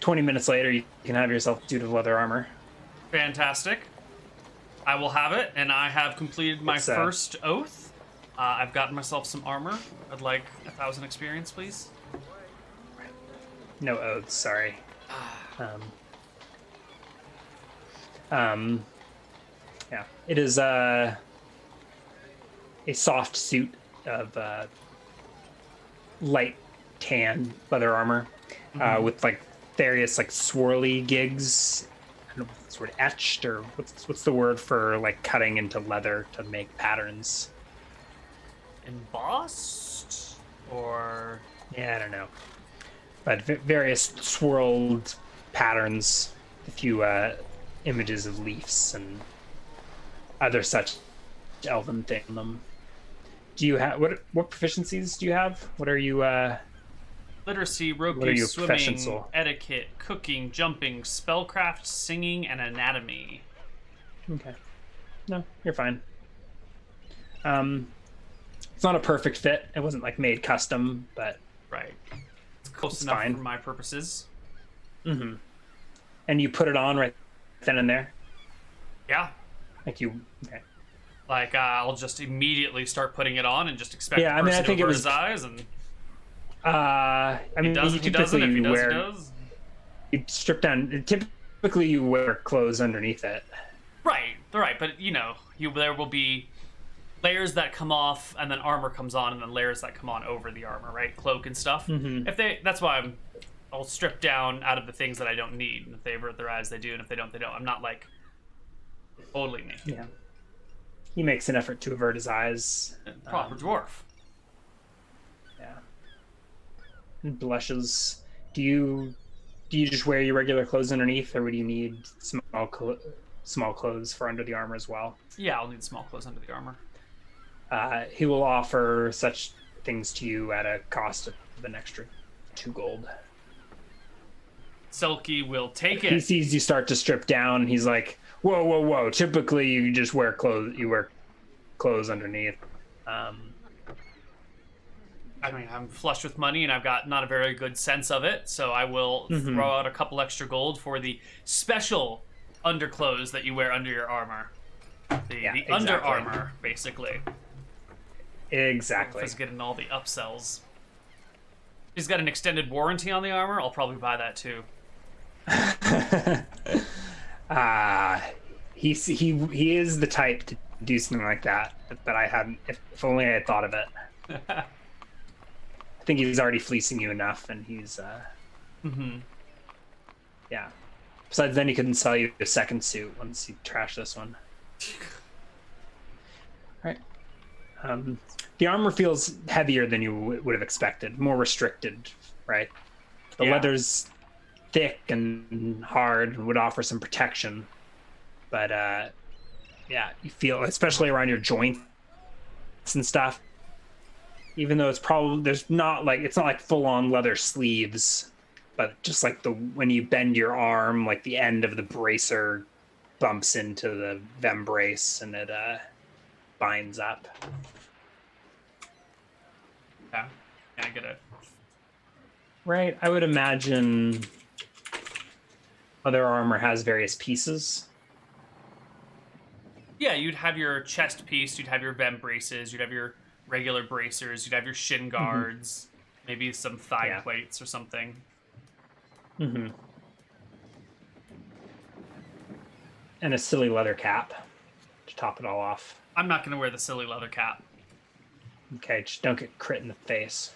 [SPEAKER 2] 20 minutes later, you can have yourself a suit of leather armor.
[SPEAKER 1] Fantastic. I will have it, and I have completed my first oath. I've gotten myself some armor. I'd like 1,000 experience, please.
[SPEAKER 2] No oaths, sorry. Yeah, it is a soft suit of light tan leather armor with like various like swirly gigs. I don't know if it's sort of etched or what's the word for like cutting into leather to make patterns.
[SPEAKER 1] Embossed? Or...
[SPEAKER 2] Yeah, I don't know. But various swirled patterns, a few images of leaves and other such elven thing on them. Do you have what proficiencies do you have? What are you
[SPEAKER 1] Literacy, Roku, swimming, etiquette, cooking, jumping, spellcraft, singing, and anatomy.
[SPEAKER 2] Okay. No, you're fine. It's not a perfect fit. It wasn't like made custom, but
[SPEAKER 1] right. It's close enough for my purposes.
[SPEAKER 2] Mm-hmm. And you put it on right then and there?
[SPEAKER 1] Yeah.
[SPEAKER 2] Okay.
[SPEAKER 1] Like I'll just immediately start putting it on and just expect the person
[SPEAKER 2] I think
[SPEAKER 1] over
[SPEAKER 2] it was
[SPEAKER 1] his eyes and.
[SPEAKER 2] You strip down. Typically, you wear clothes underneath it.
[SPEAKER 1] Right. But there will be layers that come off, and then armor comes on, and then layers that come on over the armor, right? Cloak and stuff.
[SPEAKER 2] Mm-hmm.
[SPEAKER 1] That's why I'll strip down out of the things that I don't need. And if they avert their eyes, they do, and if they don't, they don't. I'm not like totally naked.
[SPEAKER 2] Yeah. He makes an effort to avert his eyes.
[SPEAKER 1] Proper dwarf.
[SPEAKER 2] Yeah. And blushes. Do you just wear your regular clothes underneath, or would you need small clothes for under the armor as well?
[SPEAKER 1] Yeah, I'll need small clothes under the armor.
[SPEAKER 2] He will offer such things to you at a cost of an extra 2 gold.
[SPEAKER 1] Selkie will take it.
[SPEAKER 2] He sees you start to strip down. He's like, whoa. Typically, you just wear clothes. You wear clothes underneath.
[SPEAKER 1] I mean, I'm flush with money, and I've got not a very good sense of it, so I will throw out a couple extra gold for the special underclothes that you wear under your armor. The under armor, basically.
[SPEAKER 2] Exactly.
[SPEAKER 1] Is getting all the upsells. He's got an extended warranty on the armor. I'll probably buy that too.
[SPEAKER 2] He is the type to do something like that, but I hadn't. If only I had thought of it. I think he's already fleecing you enough, and he's yeah. Besides, then he couldn't sell you a second suit once he trashed this one. Right. The armor feels heavier than you would have expected, more restricted, right? The leather's thick and hard, would offer some protection, but you feel, especially around your joints and stuff, even though it's probably it's not like full-on leather sleeves, but just like when you bend your arm, like the end of the bracer bumps into the vembrace and it binds up.
[SPEAKER 1] Yeah, I get it.
[SPEAKER 2] Right, I would imagine other armor has various pieces.
[SPEAKER 1] Yeah, you'd have your chest piece, you'd have your vembraces, you'd have your regular bracers, you'd have your shin guards, maybe some thigh plates or something.
[SPEAKER 2] Mm-hmm. And a silly leather cap to top it all off.
[SPEAKER 1] I'm not going to wear the silly leather cap.
[SPEAKER 2] Okay, just don't get crit in the face.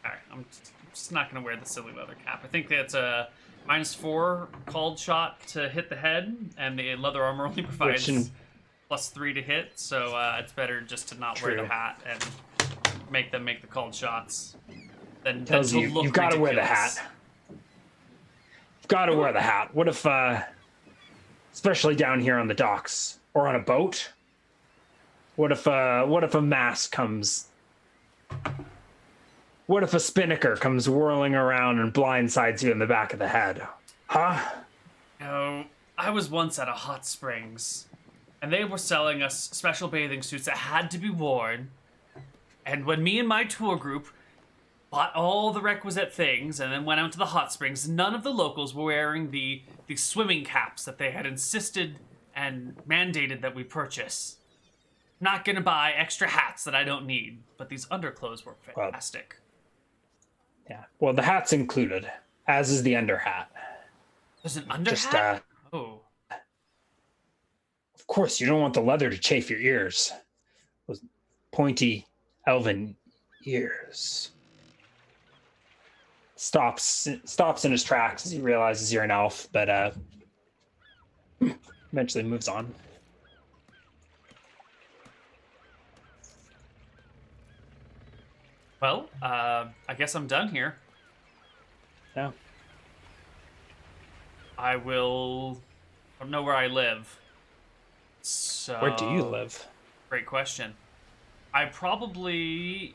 [SPEAKER 1] Alright, I'm just not going to wear the silly leather cap. I think that's a -4 called shot to hit the head, and the leather armor only provides +3 to hit, so it's better just to not wear the hat and make them make the called shots. Than to look
[SPEAKER 2] you've got to wear the hat. You've got to wear the hat. What if, especially down here on the docks or on a boat? What if a mass comes? What if a spinnaker comes whirling around and blindsides you in the back of the head? Huh?
[SPEAKER 1] No, I was once at a hot springs, and they were selling us special bathing suits that had to be worn. And when me and my tour group bought all the requisite things and then went out to the hot springs, none of the locals were wearing the swimming caps that they had insisted and mandated that we purchase. Not gonna buy extra hats that I don't need, but these underclothes were fantastic.
[SPEAKER 2] Yeah. Well, the hat's included, as is the under hat.
[SPEAKER 1] There's an under hat? Oh.
[SPEAKER 2] Of course, you don't want the leather to chafe your ears. Those pointy elven ears. Stops in his tracks as he realizes you're an elf, but eventually moves on.
[SPEAKER 1] Well, I guess I'm done here.
[SPEAKER 2] Yeah.
[SPEAKER 1] I don't know where I live. So
[SPEAKER 2] Where do you live?
[SPEAKER 1] Great question. I probably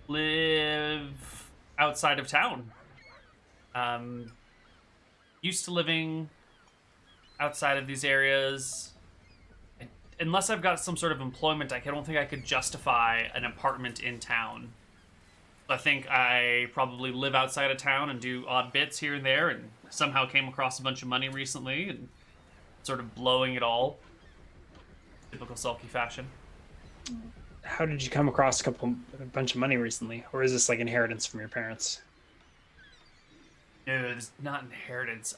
[SPEAKER 1] live outside of town. Used to living outside of these areas. Unless I've got some sort of employment, I don't think I could justify an apartment in town. I think I probably live outside of town and do odd bits here and there, and somehow came across a bunch of money recently and sort of blowing it all. Typical sulky fashion.
[SPEAKER 2] How did you come across a bunch of money recently? Or is this like inheritance from your parents?
[SPEAKER 1] No, it's not inheritance.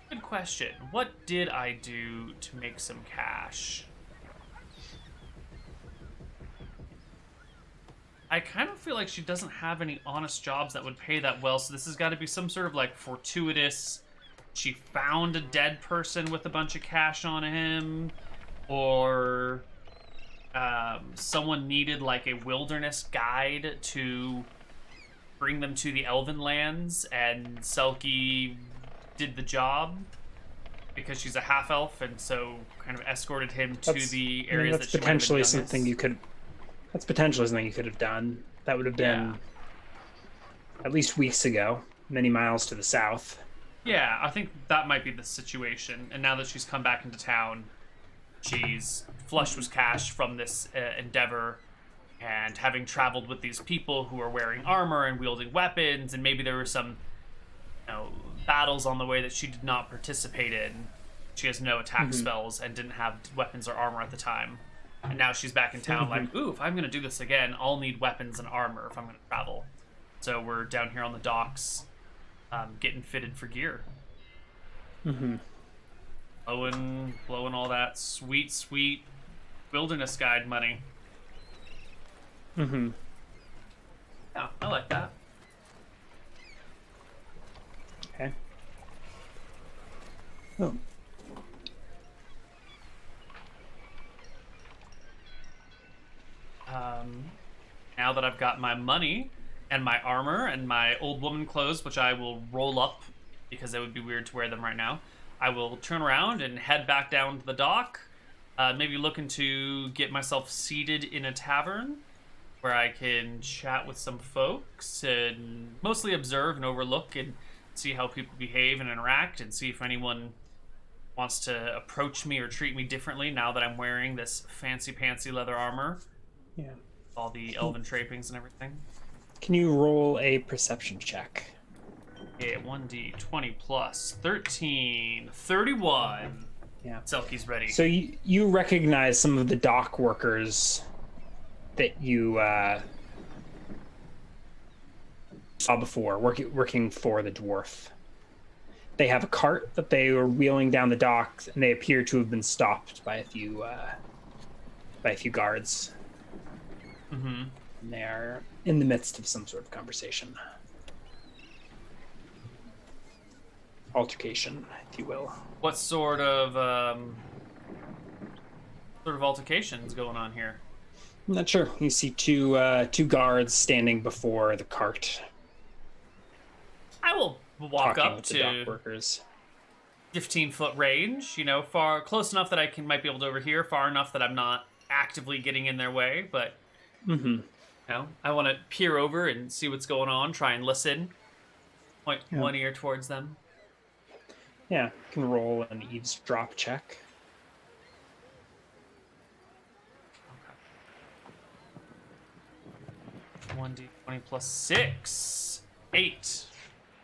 [SPEAKER 1] Good question. What did I do to make some cash? I kind of feel like she doesn't have any honest jobs that would pay that well, so this has got to be some sort of like fortuitous. She found a dead person with a bunch of cash on him, or someone needed like a wilderness guide to bring them to the Elven lands, and Selkie did the job because she's a half elf, and so kind of escorted him to the areas that she might have been youngest.
[SPEAKER 2] That's potentially something you could have done. That would have been at least weeks ago, many miles to the south.
[SPEAKER 1] Yeah, I think that might be the situation. And now that she's come back into town, she's flush with cash from this endeavor, and having traveled with these people who are wearing armor and wielding weapons, and maybe there were some, battles on the way that she did not participate in. She has no attack spells and didn't have weapons or armor at the time. And now she's back in town, like, ooh, if I'm going to do this again, I'll need weapons and armor if I'm going to travel. So we're down here on the docks, getting fitted for gear.
[SPEAKER 2] Mm-hmm.
[SPEAKER 1] Blowing all that sweet wilderness guide money.
[SPEAKER 2] Mm-hmm.
[SPEAKER 1] Yeah, I like that.
[SPEAKER 2] Okay. Oh.
[SPEAKER 1] Now that I've got my money and my armor and my old woman clothes, which I will roll up because it would be weird to wear them right now, I will turn around and head back down to the dock. Maybe looking to get myself seated in a tavern where I can chat with some folks and mostly observe and overlook and see how people behave and interact and see if anyone wants to approach me or treat me differently now that I'm wearing this fancy leather armor.
[SPEAKER 2] Yeah.
[SPEAKER 1] All the elven trappings and everything.
[SPEAKER 2] Can you roll a perception check?
[SPEAKER 1] Yeah, 1d20 plus 13, 31.
[SPEAKER 2] Yeah.
[SPEAKER 1] Selkie's ready.
[SPEAKER 2] So you recognize some of the dock workers that you saw before, working for the dwarf. They have a cart that they were wheeling down the docks, and they appear to have been stopped by a few guards.
[SPEAKER 1] Mm-hmm.
[SPEAKER 2] And they are in the midst of some sort of conversation. Altercation, if you will.
[SPEAKER 1] What sort of altercations going on here?
[SPEAKER 2] I'm not sure. You see two guards standing before the cart.
[SPEAKER 1] I will walk
[SPEAKER 2] talking
[SPEAKER 1] up
[SPEAKER 2] with the dock workers.
[SPEAKER 1] 15-foot range, far close enough that I might be able to overhear, far enough that I'm not actively getting in their way, but I want to peer over and see what's going on, try and listen. Point one ear towards them.
[SPEAKER 2] Yeah, you can roll an eavesdrop check.
[SPEAKER 1] Okay. 1d20 plus 6. 8.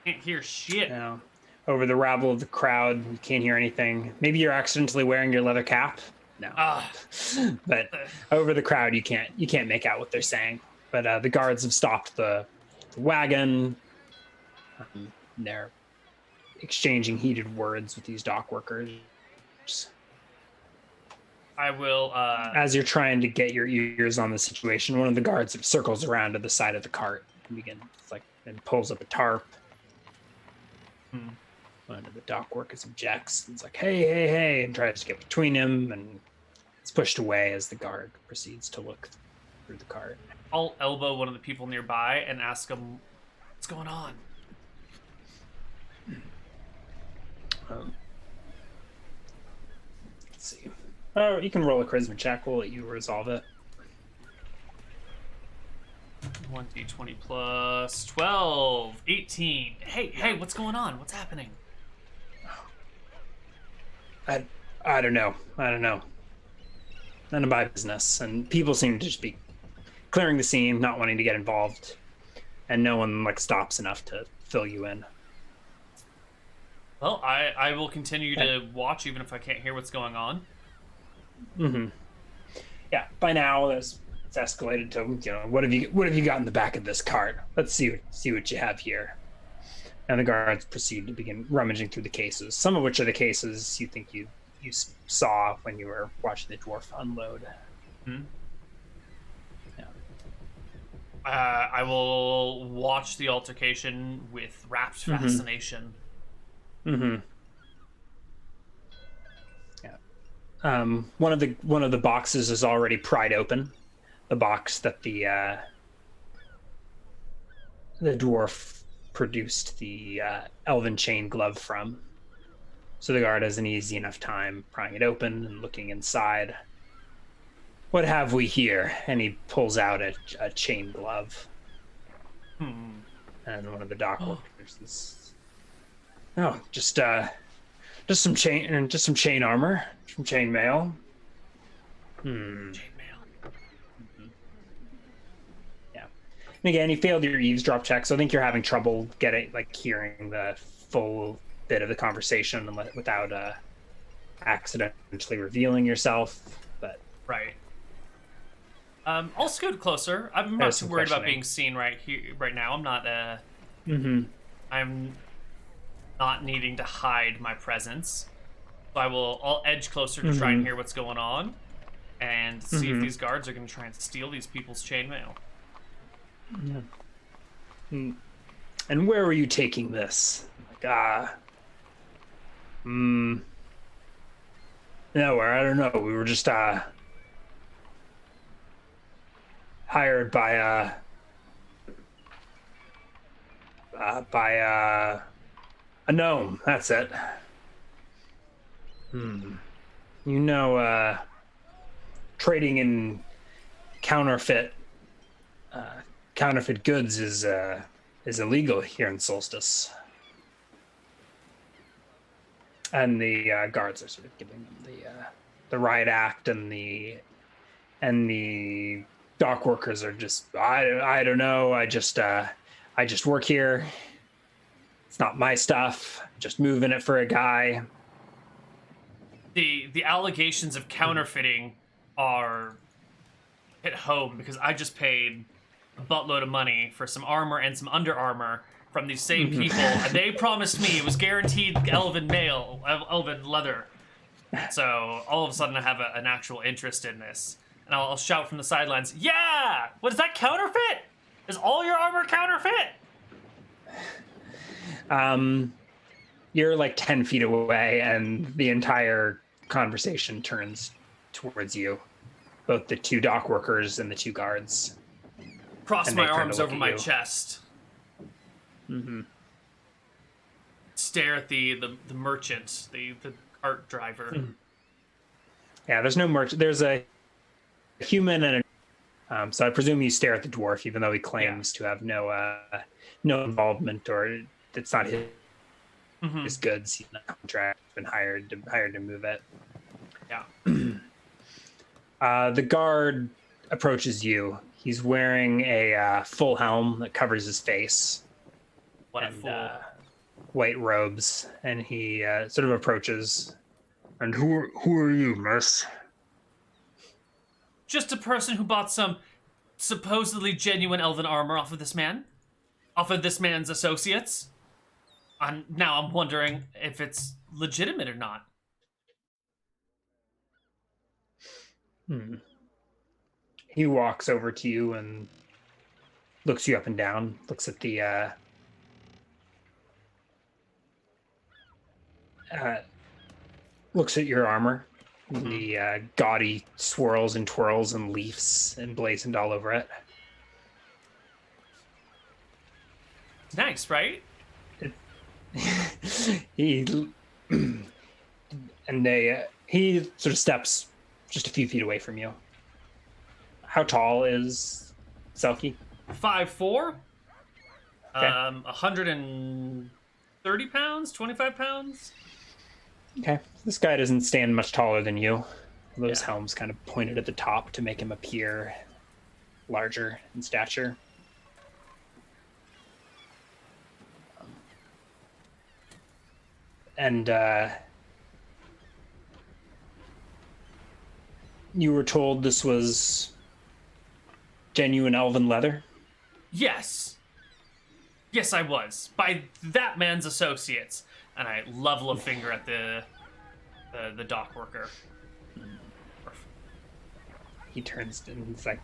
[SPEAKER 1] Can't hear shit.
[SPEAKER 2] Now, over the rabble of the crowd, you can't hear anything. Maybe you're accidentally wearing your leather cap. No. But over the crowd, you can't make out what they're saying. But the guards have stopped the wagon. They're exchanging heated words with these dock workers.
[SPEAKER 1] I will.
[SPEAKER 2] As you're trying to get your ears on the situation, one of the guards circles around to the side of the cart and pulls up a tarp. One of the dock workers objects. It's like, hey, and tries to get between him, and it's pushed away as the guard proceeds to look through the cart.
[SPEAKER 1] I'll elbow one of the people nearby and ask him, what's going on?
[SPEAKER 2] Let's see. Oh, you can roll a charisma check. We'll let you resolve it.
[SPEAKER 1] 1d20 plus 12. 18. Hey, what's going on? What's happening?
[SPEAKER 2] I don't know. None of my business. And people seem to just be clearing the scene, not wanting to get involved. And no one stops enough to fill you in.
[SPEAKER 1] Well, I will continue to watch even if I can't hear what's going on.
[SPEAKER 2] Yeah, by now it's escalated to, what have you got in the back of this cart? Let's see what you have here. And the guards proceed to begin rummaging through the cases, some of which are the cases you think you saw when you were watching the dwarf unload. Yeah.
[SPEAKER 1] I will watch the altercation with rapt fascination.
[SPEAKER 2] Yeah. One of the boxes is already pried open. The box that the dwarf produced the elven chain glove from. So the guard has an easy enough time prying it open and looking inside. What have we here? And he pulls out a chain glove. And one of the dock workers is, just some chain armor, some chain mail.
[SPEAKER 1] Chainmail.
[SPEAKER 2] Yeah. And again, you failed your eavesdrop check, so I think you're having trouble hearing the full bit of the conversation without accidentally revealing yourself. But
[SPEAKER 1] Right. I'll scoot closer. I'm not
[SPEAKER 2] There's
[SPEAKER 1] too
[SPEAKER 2] some
[SPEAKER 1] worried about
[SPEAKER 2] questioning.
[SPEAKER 1] being seen right now. I'm not. I'm not needing to hide my presence. So I'll edge closer to try and hear what's going on, and see if these guards are going to try and steal these people's chainmail.
[SPEAKER 2] And where were you taking this? Like, nowhere. I don't know. We were just hired by a gnome. That's it. You know, trading in counterfeit goods is illegal here in Solstice. And the guards are sort of giving them the riot act, and the dock workers are just I don't know. I just work here. It's not my stuff. Just moving it for a guy.
[SPEAKER 1] The allegations of counterfeiting are hit home because I just paid a buttload of money for some armor and some Under Armour from these same people, and they promised me it was guaranteed Elven leather. So all of a sudden I have an actual interest in this, and I'll shout from the sidelines, "Yeah! What is that, counterfeit? Is all your armor counterfeit?"
[SPEAKER 2] You're like 10 feet away, and the entire conversation turns towards you. Both the two dock workers and the two guards.
[SPEAKER 1] Cross
[SPEAKER 2] And
[SPEAKER 1] my
[SPEAKER 2] they turn to
[SPEAKER 1] arms
[SPEAKER 2] look
[SPEAKER 1] over
[SPEAKER 2] at
[SPEAKER 1] my
[SPEAKER 2] you.
[SPEAKER 1] chest. Stare at the merchant, the cart driver.
[SPEAKER 2] Yeah, there's no merchant. There's a human and a... so I presume you stare at the dwarf, even though he claims to have no involvement, or it's not his goods. He's not contract. Been hired to move it.
[SPEAKER 1] Yeah.
[SPEAKER 2] The guard approaches you. He's wearing a full helm that covers his face.
[SPEAKER 1] What a
[SPEAKER 2] and
[SPEAKER 1] fool.
[SPEAKER 2] white robes, and he sort of approaches. And who are you, miss?
[SPEAKER 1] Just a person who bought some supposedly genuine elven armor off of this man. Off of this man's associates. Now I'm wondering if it's legitimate or not.
[SPEAKER 2] He walks over to you and looks you up and down, looks at the looks at your armor, the gaudy swirls and twirls and leaves emblazoned all over it.
[SPEAKER 1] Nice, right?
[SPEAKER 2] He sort of steps just a few feet away from you. How tall is Selkie?
[SPEAKER 1] 5'4",
[SPEAKER 2] Okay.
[SPEAKER 1] 130 pounds, 25 pounds.
[SPEAKER 2] Okay, this guy doesn't stand much taller than you. Those
[SPEAKER 1] Yeah.
[SPEAKER 2] helms kind of pointed at the top to make him appear larger in stature. And you were told this was genuine elven leather?
[SPEAKER 1] Yes. Yes, I was. By that man's associates. And I level a finger at the dock worker.
[SPEAKER 2] He turns and he's like,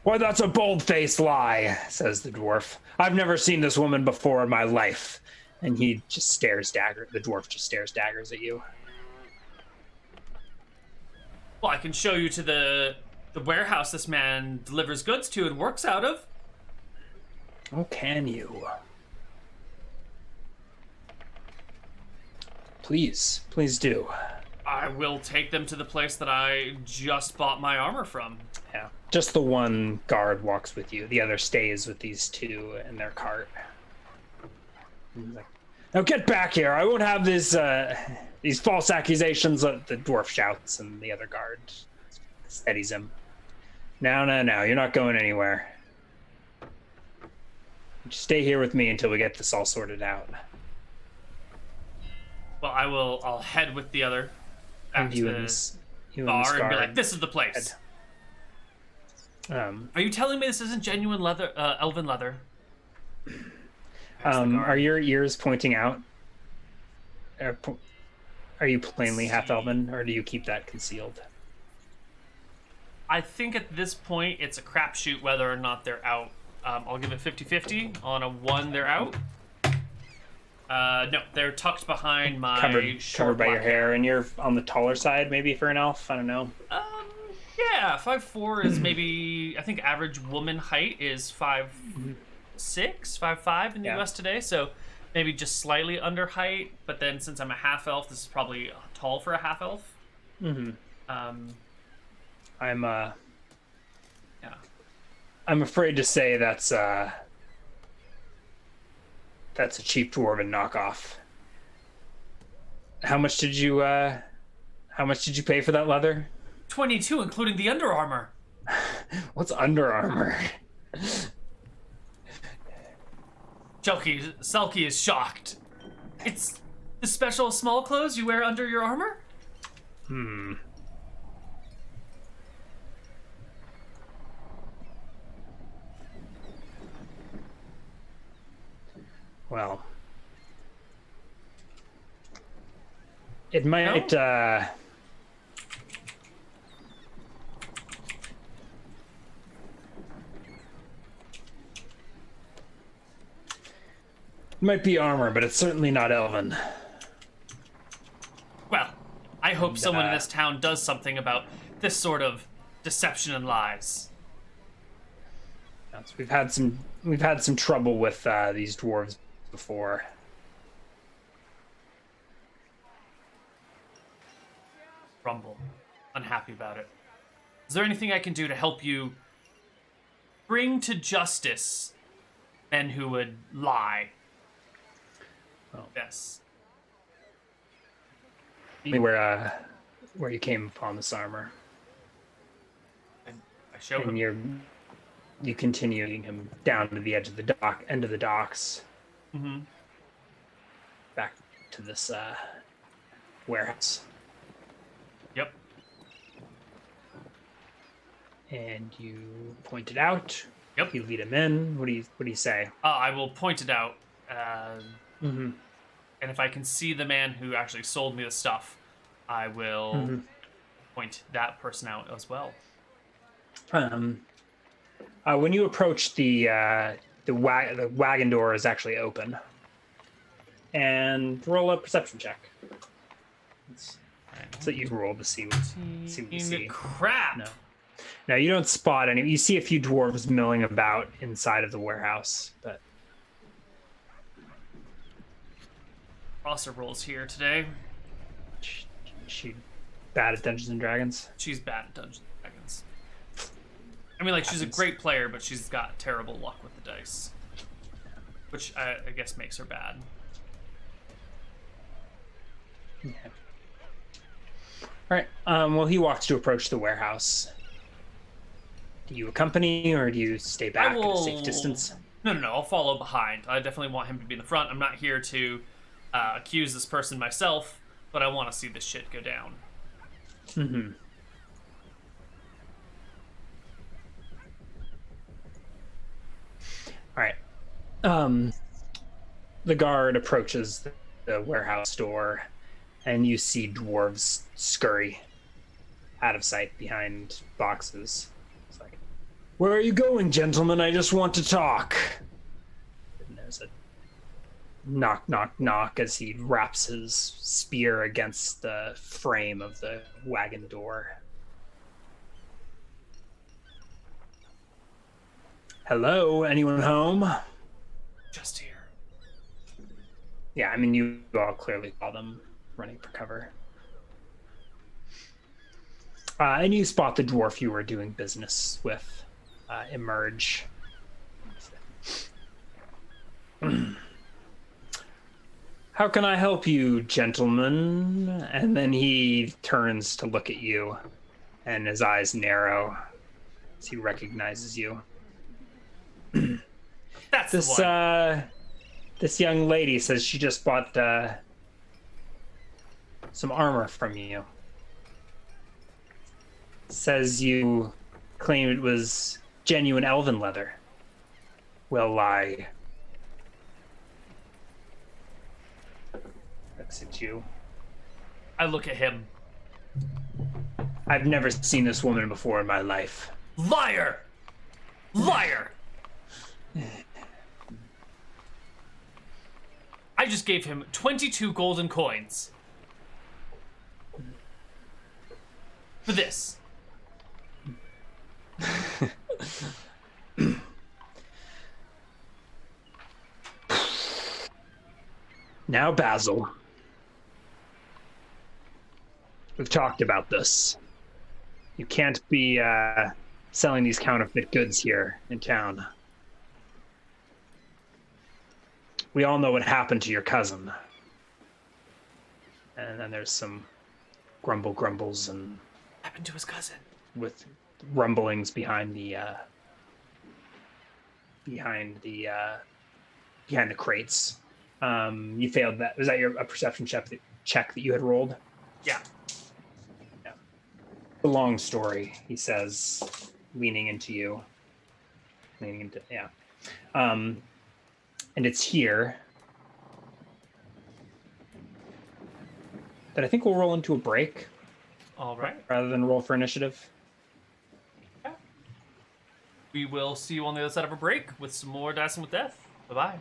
[SPEAKER 2] "Why, that's a bold-faced lie," says the dwarf. "I've never seen this woman before in my life." And he just stares the dwarf just stares daggers at you.
[SPEAKER 1] Well, I can show you to the warehouse this man delivers goods to and works out of.
[SPEAKER 2] Oh, can you? Please do.
[SPEAKER 1] I will take them to the place that I just bought my armor from.
[SPEAKER 2] Yeah. Just the one guard walks with you. The other stays with these two in their cart. And he's like, "Now get back here. I won't have these false accusations," the dwarf shouts, and the other guard steadies him. No, you're not going anywhere. Just stay here with me until we get this all sorted out.
[SPEAKER 1] Well, I'll head with the other back
[SPEAKER 2] And
[SPEAKER 1] to
[SPEAKER 2] you
[SPEAKER 1] the
[SPEAKER 2] and this
[SPEAKER 1] bar and be
[SPEAKER 2] guard
[SPEAKER 1] like, "This is the place." Are you telling me this isn't genuine leather, elven leather?
[SPEAKER 2] Are your ears pointing out? Are you plainly half elven, or do you keep that concealed?
[SPEAKER 1] I think at this point it's a crapshoot whether or not they're out. I'll give it 50-50. On a 1, they're out. No, they're tucked behind my
[SPEAKER 2] covered by your hair, and you're on the taller side, maybe for an elf. I don't know.
[SPEAKER 1] Yeah, 5'4" is maybe. I think average woman height is 5'6", 5'5" in the U.S. today. So maybe just slightly under height. But then since I'm a half elf, this is probably tall for a half elf.
[SPEAKER 2] Mm-hmm. I'm
[SPEAKER 1] Yeah.
[SPEAKER 2] I'm afraid to say that's a cheap dwarven knockoff. How much did you pay for that leather?
[SPEAKER 1] 22, including the Under Armour.
[SPEAKER 2] What's Under Armour?
[SPEAKER 1] Selkie is shocked. It's the special small clothes you wear under your armor?
[SPEAKER 2] Well, it might. It might be armor, but it's certainly not elven.
[SPEAKER 1] Well, I hope someone in this town does something about this sort of deception and lies.
[SPEAKER 2] Yes, we've had some trouble with these dwarves before.
[SPEAKER 1] Rumble. Unhappy about it. Is there anything I can do to help you bring to justice men who would lie?
[SPEAKER 2] Oh.
[SPEAKER 1] Yes.
[SPEAKER 2] Where you came upon this armor.
[SPEAKER 1] And I show him.
[SPEAKER 2] And you continuing him down to the edge of the end of the docks.
[SPEAKER 1] Mm-hmm.
[SPEAKER 2] Back to this warehouse.
[SPEAKER 1] Yep.
[SPEAKER 2] And you point it out.
[SPEAKER 1] Yep.
[SPEAKER 2] You lead him in. What do you say?
[SPEAKER 1] I will point it out.
[SPEAKER 2] Mm-hmm.
[SPEAKER 1] And if I can see the man who actually sold me the stuff, I will point that person out as well.
[SPEAKER 2] When you approach the wagon door is actually open. And roll a perception check. So you roll to see what you see.
[SPEAKER 1] Crap!
[SPEAKER 2] No, you don't spot any. You see a few dwarves milling about inside of the warehouse, but
[SPEAKER 1] Prosser rolls here today.
[SPEAKER 2] she bad at Dungeons and Dragons.
[SPEAKER 1] She's bad at Dungeons and Dragons. I mean, like, she's a great player, but she's got terrible luck with the dice. Which I guess makes her bad.
[SPEAKER 2] Yeah. All right. Well, he walks to approach the warehouse. Do you accompany, or do you stay back at a safe distance?
[SPEAKER 1] No. I'll follow behind. I definitely want him to be in the front. I'm not here to accuse this person myself, but I want to see this shit go down.
[SPEAKER 2] Mm-hmm. All right. The guard approaches the warehouse door, and you see dwarves scurry out of sight behind boxes. It's like, "Where are you going, gentlemen? I just want to talk." And there's a knock, knock, knock as he wraps his spear against the frame of the wagon door. "Hello, anyone home?"
[SPEAKER 1] Just here.
[SPEAKER 2] Yeah, I mean, you all clearly saw them running for cover. And you spot the dwarf you were doing business with emerge. "How can I help you, gentlemen?" And then he turns to look at you, and his eyes narrow as he recognizes you.
[SPEAKER 1] That's the one.
[SPEAKER 2] This young lady says she just bought some armor from you. Says you claimed it was genuine elven leather. Well, I looks at you.
[SPEAKER 1] I look at him.
[SPEAKER 2] I've never seen this woman before in my life.
[SPEAKER 1] Liar! Liar! I just gave him 22 golden coins. For this.
[SPEAKER 2] Now, Basil, we've talked about this. You can't be selling these counterfeit goods here in town. We all know what happened to your cousin. And then there's some grumbles and
[SPEAKER 1] Happened to his cousin.
[SPEAKER 2] with rumblings behind the crates. You failed that. Was that a perception check that you had rolled?
[SPEAKER 1] Yeah.
[SPEAKER 2] Yeah. A long story, he says, leaning into you. Yeah. And it's here that I think we'll roll into a break
[SPEAKER 1] All right.
[SPEAKER 2] rather than roll for initiative.
[SPEAKER 1] We will see you on the other side of a break with some more Dicing with Death. Bye-bye.